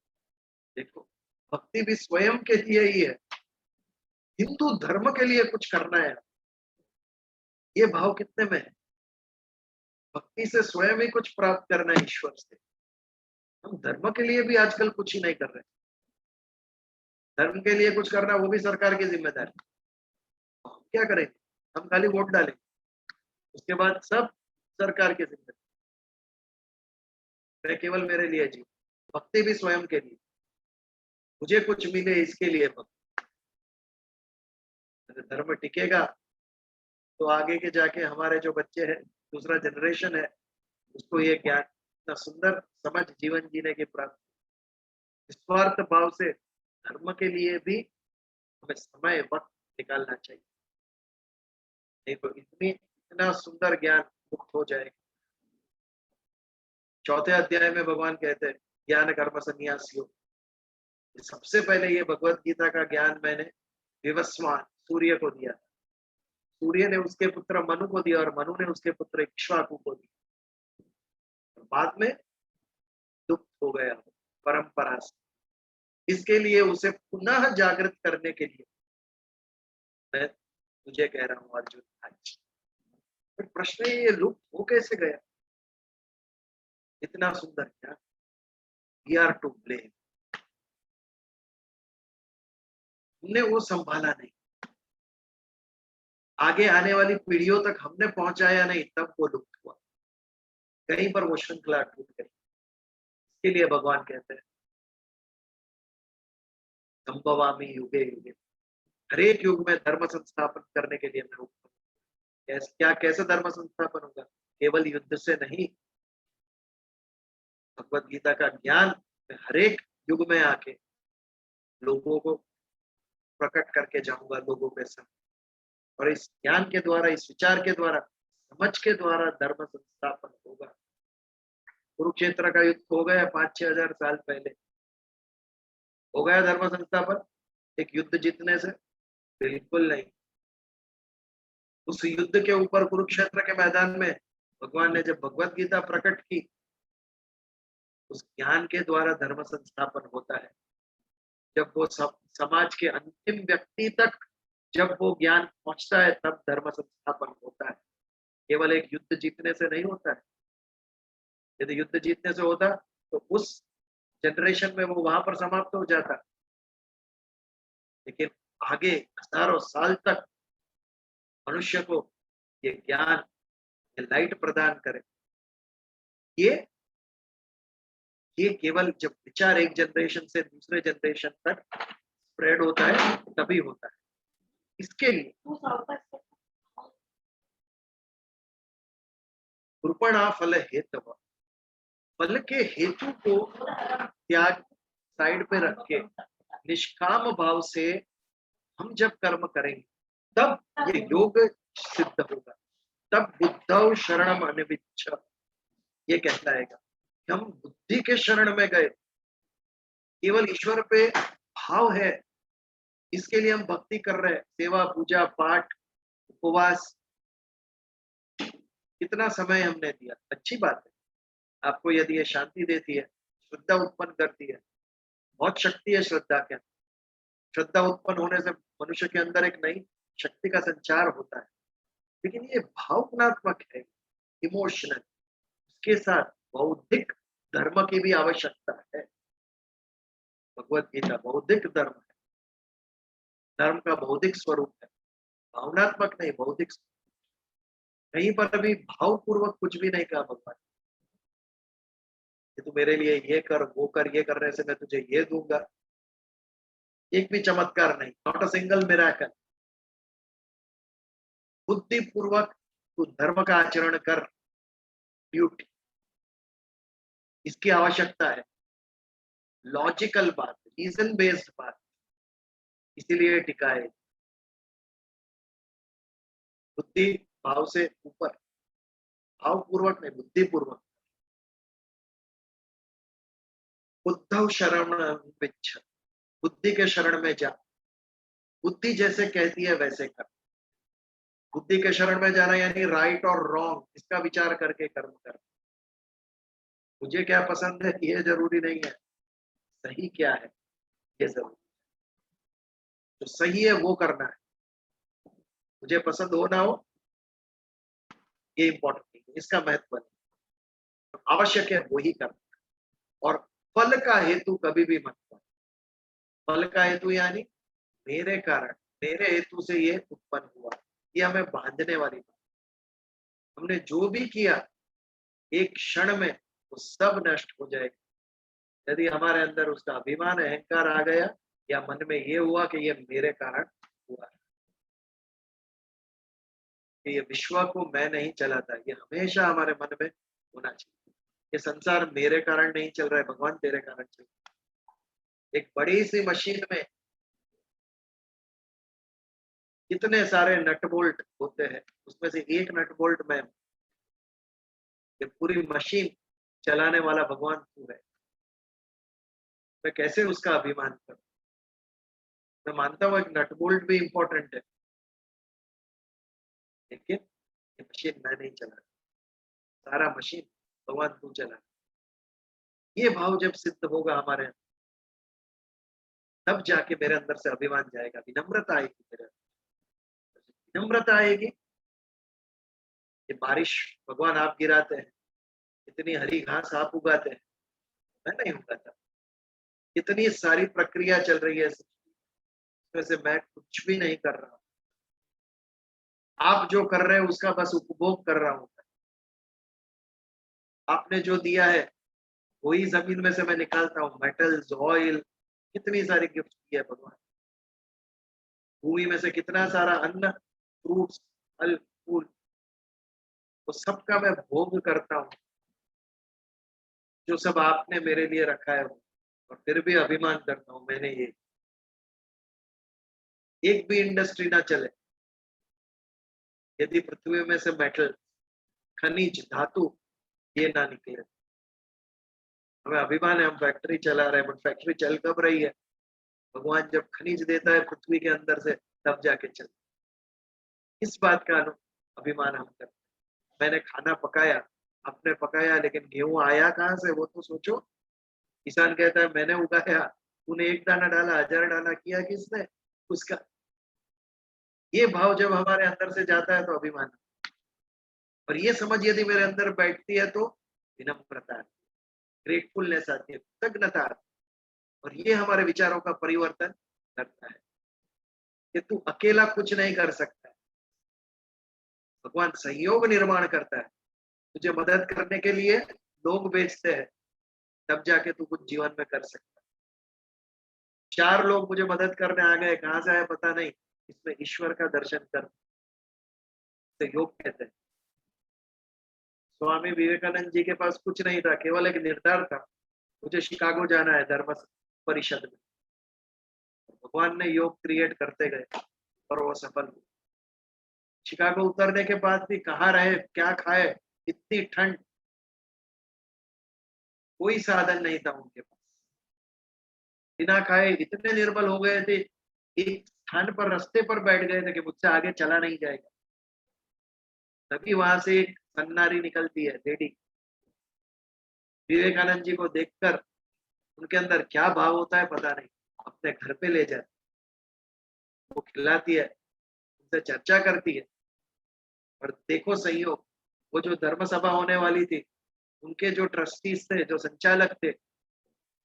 देखो, भक्ति भी स्वयं के लिए ही है, हिंदू धर्म के लिए कुछ करना है, ये भाव कितने में है? भक्ति से स्वयं ही कुछ प्राप्त करना है ईश्वर से। हम धर्म के लिए भी आजकल कुछ ही नहीं कर रहे। धर्म के लिए कुछ करना वो भी सरकार की जिम्मेदारी। हम क्या करेंगे? हम खाली वोट डालेंगे, उसके बाद सब सरकार की जिम्मेदारी। मैं केवल मेरे लिए जी, भक्ति भी स्वयं के लिए, मुझे कुछ मिले इसके लिए भक्ति। धर्म टिकेगा तो आगे के जाके हमारे जो बच्चे हैं, दूसरा जनरेशन है, उसको ये ज्ञान, इतना सुंदर समझ जीवन जीने की प्राप्त। निस्वार्थ भाव से धर्म के लिए भी हमें समय वक्त निकालना चाहिए, नहीं तो इतना सुंदर ज्ञान मुक्त हो जाएगा। 4थे अध्याय में भगवान कहते हैं ज्ञान कर्म संन्यासियों। सबसे पहले ये भगवत गीता का ज्ञान मैंने विवस्वान सूर्य को दिया, सूर्य ने उसके पुत्र मनु को दिया, और मनु ने उसके पुत्र इक्ष्वाकु को दिया। बाद में लुप्त हो गया परंपरा से। इसके लिए उसे पुनः जागृत करने के लिए मैं तुझे कह रहा हूं अर्जुन आज। पर प्रश्न ये लुप्त हो कैसे गया? इतना सुंदर क्या? We are to blame. हमने वो संभाला नहीं, आगे आने वाली पीढ़ियों तक हमने पहुंचाया नहीं, तब वो लुप्त हुआ। कहीं पर वो श्रृंखला टूट गई। इसके लिए भगवान कहते हैं संभवामी युगे युगे, हर एक युग में धर्म संस्थापन करने के लिए मैं उपलब्ध। क्या कैसे धर्म संस्थापन होगा? केवल युद्ध से नहीं, भगवत गीता का ज्ञान मैं हर एक युग में आके लोगों को प्रकट करके जाऊंगा, लोगों के साथ। और इस ज्ञान के द्वारा, इस विचार के द्वारा, समझ के द्वारा धर्म संस्थापन होगा। कुरुक्षेत्र का युद्ध हो गया 5-6 हजार साल पहले, हो गया धर्म संस्थापन एक युद्ध जीतने से। बिल्कुल नहीं। उस युद्ध के ऊपर कुरुक्षेत्र के मैदान में भगवान ने जब भगवत गीता प्रकट की, उस ज्ञान के द्वारा धर्म संस्थापन होता है। जब वो समाज के अंतिम व्यक्ति तक जब वो ज्ञान पहुंचता है, तब धर्म संस्थापन होता है। केवल एक युद्ध जीतने से नहीं होता है। यदि युद्ध जीतने से होता तो उस जनरेशन में वो वहां पर समाप्त हो जाता, लेकिन आगे हजारों साल तक मनुष्य को ये ज्ञान, ये लाइट प्रदान करे। ये ये केवल जब विचार एक जनरेशन से दूसरे जनरेशन तक स्प्रेड होता है तभी होता है। इसके लिए कृपणा फल हेतु, फल के हेतु को त्याग साइड पे रख के निष्काम भाव से हम जब कर्म करेंगे तब ये योग सिद्ध होगा। तब बुद्धौ शरणम अनिविच्छ, ये कहता है कि हम बुद्धि के शरण में गए, केवल ईश्वर पे भाव है, इसके लिए हम भक्ति कर रहे हैं, सेवा पूजा पाठ उपवास, कितना समय हमने दिया, अच्छी बात है। आपको यदि ये शांति देती है, श्रद्धा उत्पन्न करती है, बहुत शक्ति है श्रद्धा के अंदर। श्रद्धा उत्पन्न होने से मनुष्य के अंदर एक नई शक्ति का संचार होता है। लेकिन ये भावनात्मक है, इमोशनल, उसके साथ बौद्धिक धर्म की भी आवश्यकता है। भगवत गीता बौद्धिक धर्म है, धर्म का बौद्धिक स्वरूप है, भावनात्मक नहीं, बौद्धिक। कहीं पर भी भावपूर्वक कुछ भी नहीं कहा भगवान कि तू मेरे लिए ये कर वो कर, ये करने से मैं तुझे ये दूंगा। एक भी चमत्कार नहीं, नॉट अ सिंगल मिराकल। बुद्धिपूर्वक तू धर्म का आचरण कर, ड्यूटी, इसकी आवश्यकता है। लॉजिकल बात, रीजन बेस्ड बात, इसीलिए टिकाए। बुद्धि भाव से ऊपर, भावपूर्वक नहीं, बुद्धिपूर्वक। बुद्धौ शरण विच्छ, बुद्धि के शरण में जा, बुद्धि जैसे कहती है वैसे कर। बुद्धि के शरण में जाना यानी राइट और रॉन्ग इसका विचार करके कर्म कर। मुझे क्या पसंद है ये जरूरी नहीं है, सही क्या है ये जरूरी। जो सही है वो करना है, मुझे पसंद हो ना हो ये इंपॉर्टेंट नहीं है, इसका महत्व नहीं। तो आवश्यक है वही करना। और फल का हेतु कभी भी मत कर। फल का हेतु यानी मेरे कारण, मेरे हेतु से ये उत्पन्न हुआ, ये हमें बांधने वाली बात। हमने जो भी किया एक क्षण में वो सब नष्ट हो जाएगा। यदि हमारे अंदर उसका अभिमान अहंकार आ गया या मन में ये हुआ कि ये मेरे कारण हुआ, कि ये विश्व को मैं नहीं चलाता, ये हमेशा हमारे मन में होना चाहिए। ये संसार मेरे कारण नहीं चल रहा है, भगवान तेरे कारण चल रहा है। एक बड़ी सी मशीन में कितने सारे नट बोल्ट होते हैं, उसमें से एक नट बोल्ट में ये पूरी मशीन चलाने वाला भगवान तू है। मैं कैसे उसका अभिमान करूं? मैं मानता हूं एक नट बोल्ट भी इंपॉर्टेंट है, लेकिन ये मशीन मैं नहीं चला, सारा मशीन भगवान तू चला। ये भाव जब सिद्ध होगा हमारे अंदर, तब जाके मेरे अंदर से अभिमान जाएगा, विनम्रता आएगी मेरे अंदर। विनम्रता आएगी। ये बारिश भगवान आप गिराते हैं, इतनी हरी घास आप उगाते हैं, मैं नहीं उगाता। इतनी सारी प्रक्रिया चल रही है, इसमें से मैं कुछ भी नहीं कर रहा। आप जो कर रहे हैं उसका बस उपभोग कर रहा हूं। आपने जो दिया है वही जमीन में से मैं निकालता हूँ, मेटल्स, ऑयल, कितनी सारी गिफ्ट दी है भगवान। भूमि में से कितना सारा अन्न, फ्रूट्स, फल फूल, वो सबका मैं भोग करता हूँ। जो सब आपने मेरे लिए रखा है, और फिर भी अभिमान करता हूँ मैंने ये। एक भी इंडस्ट्री ना चले यदि पृथ्वी में से मेटल, खनिज, धातु ये ना निकले। हमें अभिमान है हम फैक्ट्री चला रहे हैं, बट फैक्ट्री चल कब रही है? भगवान जब खनिज देता है पृथ्वी के अंदर से, तब जाके चलते। इस बात का अभिमान हम करते। मैंने खाना पकाया, आपने पकाया, लेकिन गेहूं आया कहाँ से वो तो सोचो। किसान कहता है मैंने उगाया, तूने एक दाना डाला, 1000 डाला, किया किसने? उसका। ये भाव जब हमारे अंदर से जाता है तो अभिमान। और ये समझ यदि मेरे अंदर बैठती है तो विनम्रता, ग्रेटफुलनेस आती है, कृतज्ञता आती है। और ये हमारे विचारों का परिवर्तन करता है कि तू अकेला कुछ नहीं कर सकता है। भगवान सहयोग निर्माण करता है। तुझे मदद करने के लिए लोग भेजते हैं, तब जाके तू कुछ जीवन में कर सकता है। 4 लोग मुझे मदद करने आ गए, कहां से आए पता नहीं, इसमें ईश्वर का दर्शन कर, सहयोग कहते हैं। स्वामी विवेकानंद जी के पास कुछ नहीं था, केवल एक निर्धार था, मुझे शिकागो जाना है धर्म परिषद में। भगवान ने योग क्रिएट करते गए और वो सफल हुए। शिकागो उतरने के बाद भी कहाँ रहे, क्या खाए, इतनी ठंड, कोई साधन नहीं था उनके पास। बिना खाए इतने निर्बल हो गए थे, एक स्थान पर रास्ते पर बैठ गए थे कि मुझसे आगे चला नहीं जाएगा। तभी वहां से एक सन्नारी निकलती है, लेडी। विवेकानंद जी को देखकर उनके अंदर क्या भाव होता है पता नहीं, अपने घर पे ले जाती, वो खिलाती है, उनसे चर्चा करती है। और देखो संयोग, वो जो धर्म सभा होने वाली थी, उनके जो ट्रस्टीज थे, जो संचालक थे,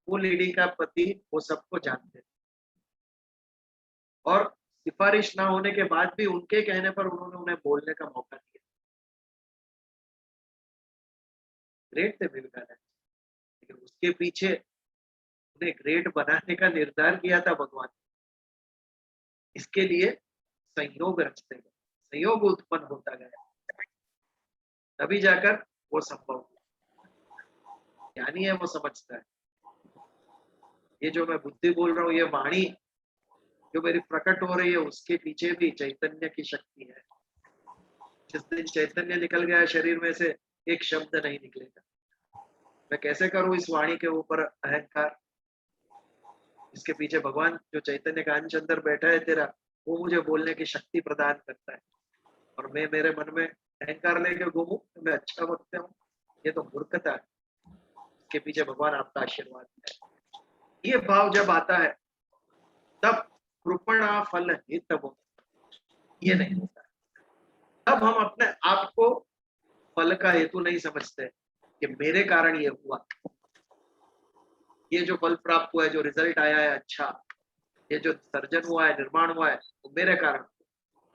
वो लेडी का पति वो सबको जानते थे। और सिफारिश ना होने के बाद भी उनके कहने पर उन्होंने उन्हें बोलने का मौका दिया। ग्रेट थे विवेकानंद, लेकिन उसके पीछे उन्हें ग्रेट बनाने का निर्धार किया था भगवान। इसके लिए संयोग रचते गए, संयोग उत्पन्न होता गया, तभी जाकर वो संभव हुआ। ज्ञानी है वो समझता है, ये जो मैं बुद्धि बोल रहा हूँ, ये वाणी जो मेरी प्रकट हो रही है, उसके पीछे भी चैतन्य की शक्ति है। जिस दिन चैतन्य निकल गया शरीर में से, एक शब्द नहीं निकलेगा। मैं कैसे करूं इस वाणी के ऊपर अहंकार? इसके पीछे भगवान जो चैतन्य का अंश अंदर बैठा है तेरा, वो मुझे बोलने की शक्ति प्रदान करता है। और मैं मेरे मन में अहंकार लेके घूमूं तो मैं अच्छा वक्त हूँ, ये तो मूर्खता है। इसके पीछे भगवान आपका आशीर्वाद है। ये भाव जब आता है तब कृपणा फल हित ये नहीं होता है। तब हम अपने आप को फल का हेतु नहीं समझते कि मेरे कारण ये हुआ, ये जो फल प्राप्त हुआ है, जो रिजल्ट आया है अच्छा, ये जो सर्जन हुआ है, निर्माण हुआ है, वो मेरे कारण,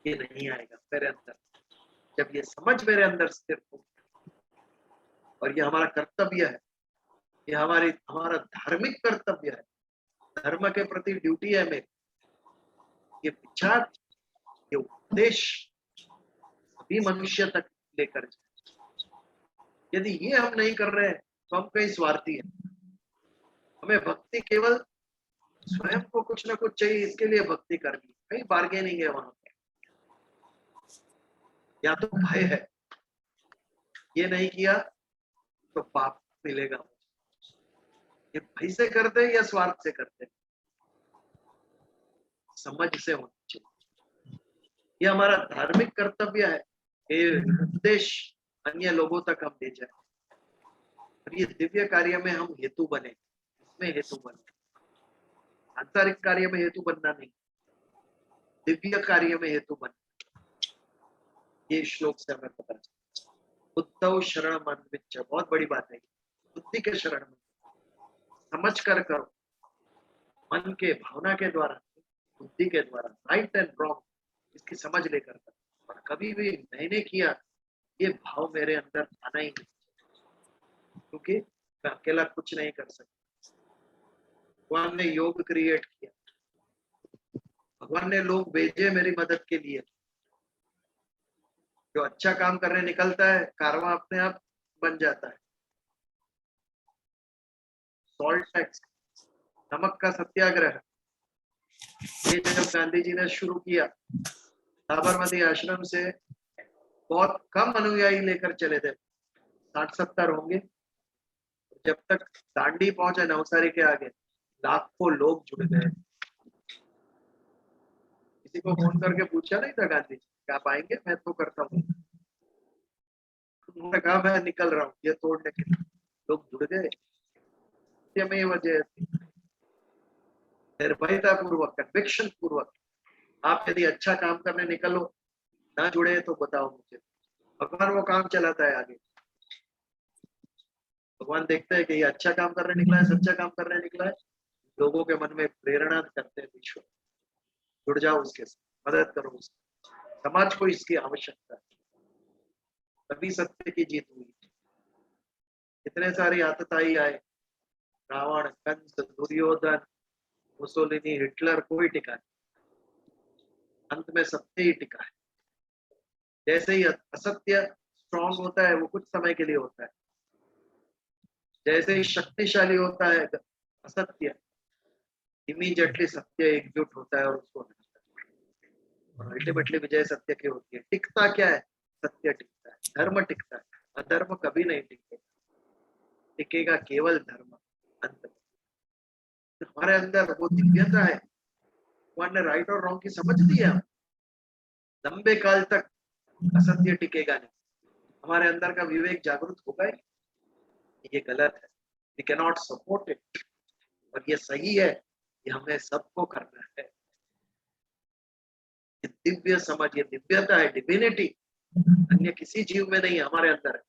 ये नहीं आएगा मेरे अंदर। जब ये समझ मेरे अंदर स्थिर हो, और ये हमारा कर्तव्य है, ये हमारा धार्मिक कर्तव्य है, धर्म के प्रति ड्यूटी है मेरी। ये विचार, ये उपदेश सभी मनुष्य तक लेकर जाए। यदि ये हम नहीं कर रहे हैं तो हम कहीं स्वार्थी हैं। हमें भक्ति केवल स्वयं को कुछ ना कुछ चाहिए, इसके लिए भक्ति करनी, कहीं बार्गेनिंग है वहां पे, या तो भय है, ये नहीं किया तो पाप मिलेगा। ये भय से करते हैं या स्वार्थ से करते हैं? समझ से होना चाहिए। ये हमारा धार्मिक कर्तव्य है, ये उपदेश अन्य लोगों तक हम ले जाए, और ये दिव्य कार्य में हम हेतु बने, इसमें हेतु बने। सांसारिक कार्य में हेतु बनना नहीं, दिव्य कार्य में हेतु बनना। ये श्लोक से हमें पता चला। बुद्धौ शरण मन विच, बहुत बड़ी बात है। बुद्धि के शरण में समझ कर करो, मन के भावना के द्वारा, बुद्धि के द्वारा, राइट एंड रॉन्ग इसकी समझ लेकर करो। और कभी भी मैंने किया, ये भाव मेरे अंदर आना ही नहीं, क्योंकि मैं अकेला कुछ नहीं कर सकता। भगवान ने योग क्रिएट किया, भगवान ने लोग भेजे मेरी मदद के लिए। जो अच्छा काम करने निकलता है, कारवां अपने आप बन जाता है। सॉल्ट टैक्स, नमक का सत्याग्रह, ये जब गांधी जी ने शुरू किया, साबरमती आश्रम से बहुत कम अनुयायी लेकर चले थे, 60-70 होंगे। जब तक दांडी पहुंचे नवसारी के आगे, लाखों लोग जुड़ गए। किसी को फोन करके पूछा नहीं था गांधी जी क्या आप आएंगे, मैं तो करता हूँ। उन्होंने कहा मैं निकल रहा हूँ ये तोड़ने के लिए, लोग जुड़ गए। ये में वजह थी निर्भयता पूर्वक, कन्विक्शन पूर्वक। आप यदि अच्छा काम करने निकलो, ना जुड़े तो बताओ मुझे, भगवान वो काम चलाता है आगे। भगवान देखते हैं कि ये अच्छा काम करने निकला है, सच्चा काम करने निकला है, लोगों के मन में प्रेरणा करते हैं ईश्वर, जुड़ जाओ उसके साथ, मदद करो उसकी, समाज को इसकी आवश्यकता है। तभी सत्य की जीत हुई। इतने सारे आतताई आए, रावण, कंस, दुर्योधन, मुसोलिनी, हिटलर, कोई टिका नहीं, अंत में सत्य ही टिका है। जैसे ही असत्य स्ट्रांग होता है वो कुछ समय के लिए होता है, जैसे ही शक्तिशाली होता है असत्य, इमीडिएटली सत्य एकजुट होता है और उसको हटाता है। और अल्टीमेटली विजय सत्य की होती है। टिकता क्या है? सत्य टिकता है, धर्म टिकता है, अधर्म कभी नहीं टिकेगा, टिकेगा केवल धर्म। अंत में हमारे अंदर वो दिव्यता है, भगवान ने राइट और रॉन्ग की समझ दी है। लंबे काल तक असत्य टिकेगा नहीं, हमारे अंदर का विवेक जागृत होगा ही, ये गलत है, we can not support it, और ये सही है, ये हमें सबको करना है। ये दिव्य समझ, ये दिव्यता है, डिविनिटी अन्य किसी जीव में नहीं, हमारे अंदर है।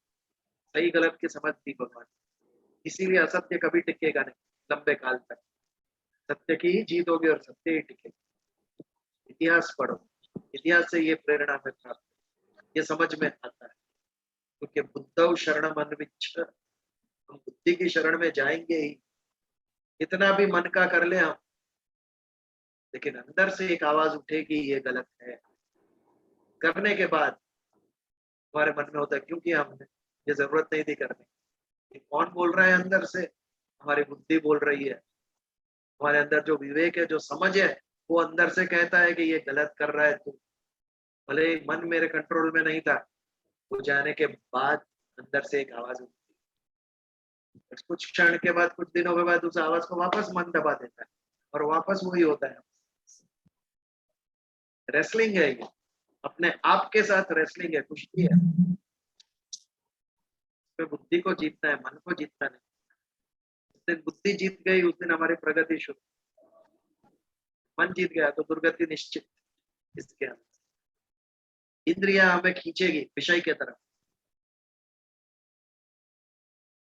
सही गलत की समझ दी भगवान, इसीलिए असत्य कभी टिकेगा नहीं लंबे काल तक, सत्य की ही जीत होगी और सत्य ही टिकेगा। इतिहास पढ़ो, इतिहास से ये प्रेरणा में प्राप्त, ये समझ में आता है, क्योंकि बुद्धौ शरणम अन्विच्छ, हम बुद्धि की शरण में जाएंगे ही, इतना भी मन का कर ले हम, लेकिन अंदर से एक आवाज उठेगी ये गलत है। करने के बाद हमारे मन में होता है क्योंकि हमने, ये जरूरत नहीं थी करने। ये कौन बोल रहा है अंदर से? हमारी बुद्धि बोल रही है। हमारे अंदर जो विवेक है, जो समझ है, वो अंदर से कहता है कि ये गलत कर रहा है तू। भले ही मन मेरे कंट्रोल में नहीं था, वो जाने के बाद अंदर से एक आवाज उठती है। कुछ क्षण के बाद, कुछ दिनों के बाद उस आवाज को वापस मन दबा देता है और वापस वही होता है। रेसलिंग है ये, अपने आप के साथ रेसलिंग है, कुश्ती है। बुद्धि को जीतना है, मन को जीतना नहीं। जिस दिन बुद्धि जीत गई उस दिन हमारी प्रगति शुरू। मन जीत गया तो दुर्गति निश्चित। इसके अंदर इंद्रियां हमें खींचेगी विषय के तरफ,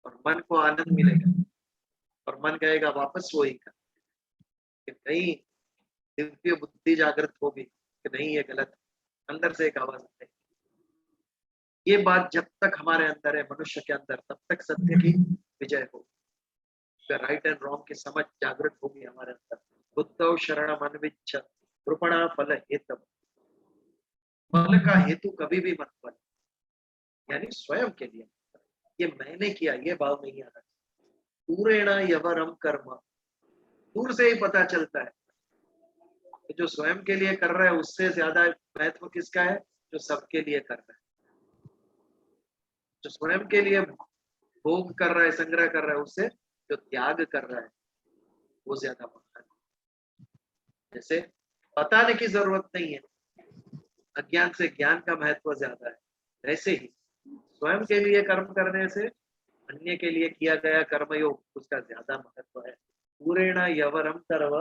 और मन को आनंद मिलेगा, और मन कहेगा वापस वही कर, कि नहीं, दिव्य बुद्धि जागृत होगी कि नहीं ये गलत, अंदर से एक आवाज आएगी। ये बात जब तक हमारे अंदर है, मनुष्य के अंदर, तब तक सत्य की विजय होगी, राइट एंड रॉन्ग की समझ जागृत होगी हमारे अंदर। बुद्धौ शरणम अन्विच्छ कृपणा फल हेतु, फल का हेतु कभी भी मत बन, यानी स्वयं के लिए, ये मैंने किया, ये भाव नहीं आना। दूरेण यवरम कर्म, दूर से ही पता चलता है कि जो स्वयं के लिए कर रहा है उससे ज्यादा महत्व किसका है? जो सबके लिए कर रहा है। जो स्वयं के लिए भोग कर रहा है, संग्रह कर रहा है, उससे जो त्याग कर रहा है वो ज्यादा महान है। जैसे बताने की जरूरत नहीं है, अज्ञान से ज्ञान का महत्व ज्यादा है, वैसे ही स्वयं के लिए कर्म करने से अन्य के लिए किया गया कर्मयोग उसका ज्यादा महत्व है। पूरेण यवरम कर्म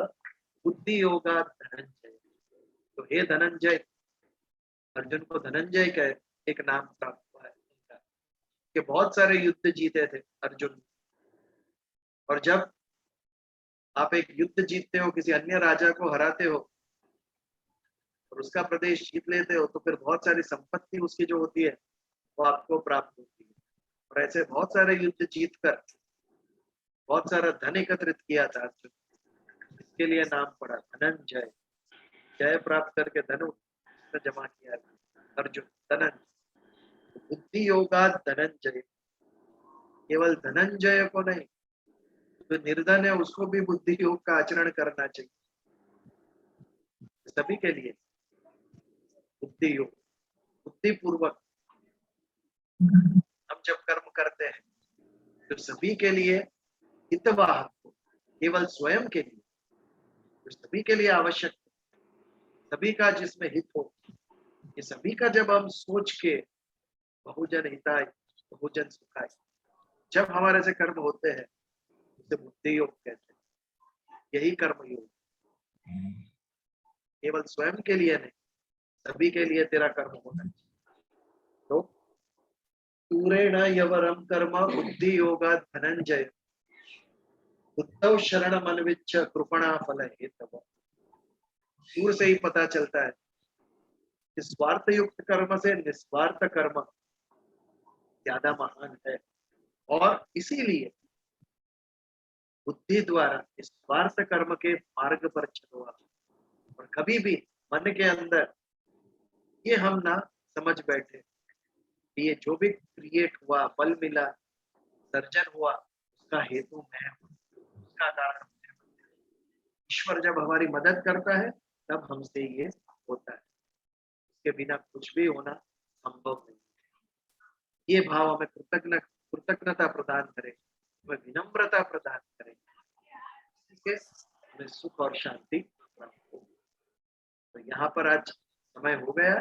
बुद्धि योगा धनंजय। तो हे धनंजय, अर्जुन को धनंजय का एक नाम प्राप्त हुआ है उनका, कि बहुत सारे युद्ध जीते थे अर्जुन। और जब आप एक युद्ध जीतते हो, किसी अन्य राजा को हराते हो और उसका प्रदेश जीत लेते हो, तो फिर बहुत सारी संपत्ति उसकी जो होती है वो आपको प्राप्त होती है। और ऐसे बहुत सारे युद्ध जीत कर बहुत सारा धन एकत्रित किया था अर्जुन, इसके लिए नाम पड़ा धनंजय। जय प्राप्त करके धन जमा किया अर्जुन, धनंजय। बुद्धि योगा धनंजय, केवल धनंजय को नहीं, जो निर्धन है उसको भी बुद्धि योग का आचरण करना चाहिए। सभी के लिए बुद्धि योग, बुद्धि पूर्वक हम जब कर्म करते हैं तो सभी के लिए हितवाहक हो, केवल स्वयं के लिए, तो सभी के लिए आवश्यक है। सभी का जिसमें हित हो, ये सभी का जब हम सोच के बहुजन हिताय बहुजन सुखाय जब हमारे से कर्म होते हैं, उसे बुद्धि योग कहते हैं। यही कर्म योग, केवल स्वयं के लिए नहीं, सभी के लिए तेरा कर्म होना चाहिए। तो सूरेण यवरम कर्म बुद्धि योगा धनंजय उद्धव शरण मनविच्छ कृपणा फल हेतव। दूर से ही पता चलता है कि स्वार्थ युक्त कर्म से निस्वार्थ कर्म ज्यादा महान है, और इसीलिए बुद्धि द्वारा इस स्वार्थ कर्म के मार्ग पर चलो। और कभी भी मन के अंदर ये हम ना समझ बैठे कि ये जो भी क्रिएट हुआ, फल मिला, सर्जन हुआ, उसका हेतु मैं हूं, उसका कारण मैं हूं। ईश्वर जब हमारी मदद करता है तब हमसे ये होता है, इसके बिना कुछ भी होना संभव नहीं। ये भाव हमें कृतज्ञता प्रदान करे, हमें विनम्रता प्रदान करे, इससे हमें सुख और शांति प्राप्त हो। तो यहाँ पर आज समय हो गया,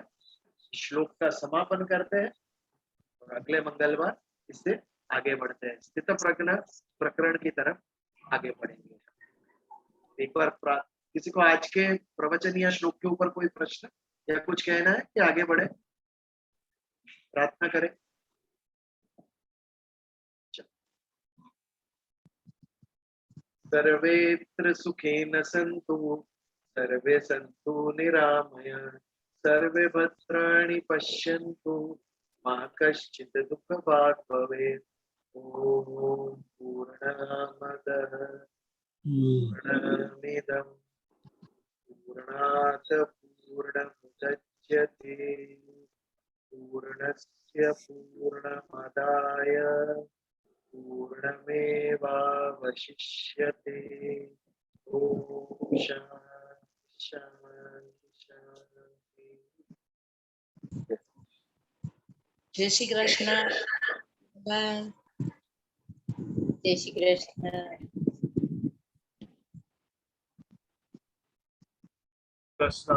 श्लोक का समापन करते हैं और अगले मंगलवार इससे आगे बढ़ते हैं, स्थित प्रज्ञ प्रकरण की तरफ आगे बढ़ेंगे। एक बार किसी को आज के प्रवचन या श्लोक के ऊपर कोई प्रश्न या कुछ कहना है कि आगे बढ़े, प्रार्थना करें। सर्वेत्र सुखेन सन्तु सर्वे सन्तु निरामयाः सर्वे भद्राणि पश्यन्तु मा कश्चित् दुःखभाग् भवेत्। ॐ पूर्णमदः पूर्णमिदं पूर्णात् पूर्णमुदच्यते पूर्णस्य पूर्णमादाय पूर्णमेवावशिष्यते। ॐ शान्ति शान्ति शान्ति। जय श्री कृष्ण। बाय। जय श्री कृष्ण। कृष्ण।